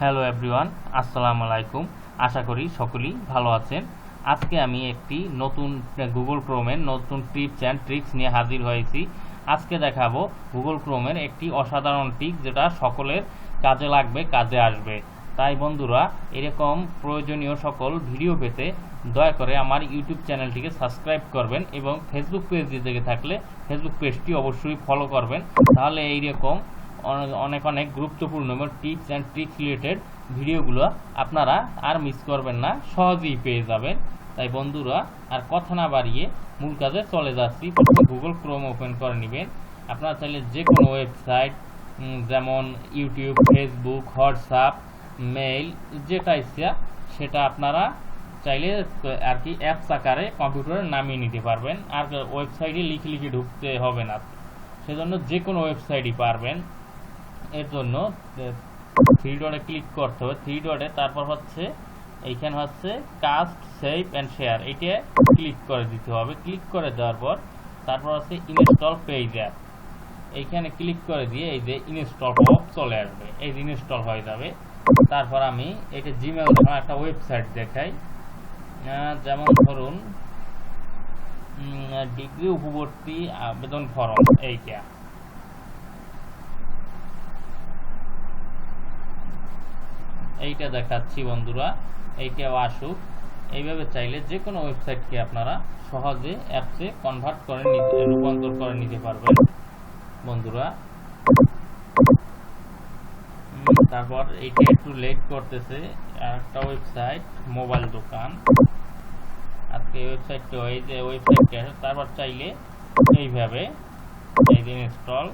Hello everyone, আসসালামু আলাইকুম। আশা করি সকলেই ভালো আছেন। আজকে আমি একটি নতুন গুগল ক্রোমের নতুন টিপস অ্যান্ড ট্রিক্স নিয়ে হাজির হয়েছি। আজকে দেখাবো গুগল ক্রোমের একটি অসাধারণ ট্রিক, যেটা সকলের কাজে লাগবে, কাজে আসবে। তাই বন্ধুরা, এরকম প্রয়োজনীয় সকল ভিডিও পেতে দয়া করে আমার ইউটিউব চ্যানেলটিকে সাবস্ক্রাইব করবেন এবং ফেসবুক পেজ দিয়ে থাকলে ফেসবুক পেজটি অবশ্যই ফলো করবেন। তাহলে এইরকম অনেক অনেক গুরুত্বপূর্ণ এবং টিপস অ্যান্ড ট্রিক্স রিলেটেড ভিডিওগুলো আপনারা আর মিস করবেন না, সহজেই পেয়ে যাবেন। তাই বন্ধুরা, আর কথা না বাড়িয়ে মূল কাজে চলে যাচ্ছি। প্রথমে গুগল ক্রোম ওপেন করে নেবেন। আপনারা চাইলে যে কোনো ওয়েবসাইট, যেমন ইউটিউব, ফেসবুক, হোয়াটসঅ্যাপ, মেইল, যেটা ইচ্ছা সেটা আপনারা চাইলে আর কি অ্যাপস আকারে কম্পিউটারে নামিয়ে নিতে পারবেন। আর ওয়েবসাইটে লিখে ঢুকতে হবে না, সেজন্য যে কোনো ওয়েবসাইটই পারবেন। এর জন্য থ্রি ডটে ক্লিক করতে হবে। থ্রি ডটে তারপর হচ্ছে এইখানে হচ্ছে কাস্ট, সেভ অ্যান্ড শেয়ার, এইটা ক্লিক করে দিতে হবে। ক্লিক করে দেওয়ার পর তারপর হচ্ছে ইনস্টল পেজ অ্যাপ, এইখানে ক্লিক করে দিয়ে এই যে ইনস্টল পপ চলে আসবে, এই যে ইনস্টল হয়ে যাবে। তারপর আমি এটা জিমেল একটা ওয়েবসাইট দেখাই, যেমন ধরুন ডিগ্রি উপবর্তী আবেদন ফরম, এইটা দেখাচ্ছি বন্ধুরা, এইটাও আসুক। এইভাবে চাইলে যে কোনো ওয়েবসাইটকে আপনারা সহজে অ্যাপসে কনভার্ট করে রূপান্তর করে নিতে পারবেন বন্ধুরা। তারপর এইটা একটু লেট করতেছে, একটা ওয়েবসাইট মোবাইল দোকান, আজকে ওয়েবসাইটটা এই যে ওয়েবসাইটটা, তারপর চাইলে এইভাবে এই যে ইনস্টল,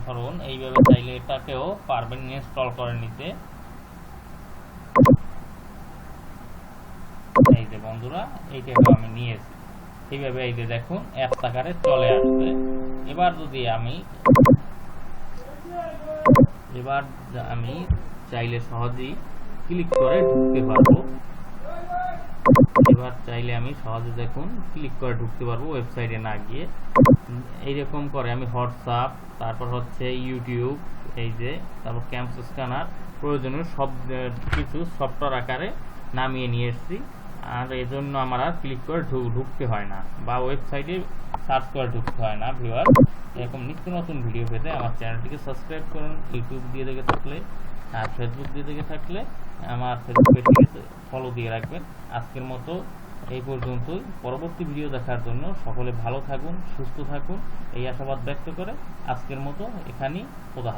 ধরুন এইভাবে চাইলে এটাকেও পারবেন ইনস্টল করে নিতে। এই যে বন্ধুরা, এইটাকেও আমি নিয়েছি। এইভাবে এই যে দেখুন অ্যাপস আকারে চলে আসবে। এবার আমি চাইলে সহজেই ক্লিক করে ঢুকতে পারবো। এবার চাইলে আমি সহজে দেখুন ক্লিক করে ঢুকতে পারবো ওয়েবসাইটে না গিয়ে। এইরকম করে আমি হোয়াটসঅ্যাপ, তারপর হচ্ছে ইউটিউব, এই যে তারপর ক্যাম্প স্ক্যানার, প্রয়োজনীয় সব কিছু সফটওয়্যার আকারে নামিয়ে নিয়ে এসেছি। আর এই জন্য আমার আর ক্লিক করে ঢুকতে হয় না, বা ওয়েবসাইটে সার্চ করে ঢুকতে হয় না। ভিউয়ার, এরকম নিত্য নতুন ভিডিও পেতে আমার চ্যানেলটিকে সাবস্ক্রাইব করুন। ইউটিউব দিয়ে দেখে থাকলে আর ফেসবুক দিয়ে দেখে থাকলে আমার ফেসবুক পেজটিকে ফলো দিয়ে রাখবেন। আজকের মতো এই পর্যন্তই। পরবর্তী ভিডিও দেখার জন্য সকলে ভালো থাকুন, সুস্থ থাকুন, এই আশাবাদ ব্যক্ত করে আজকের মতো এখানেই খোদা হাফেজ।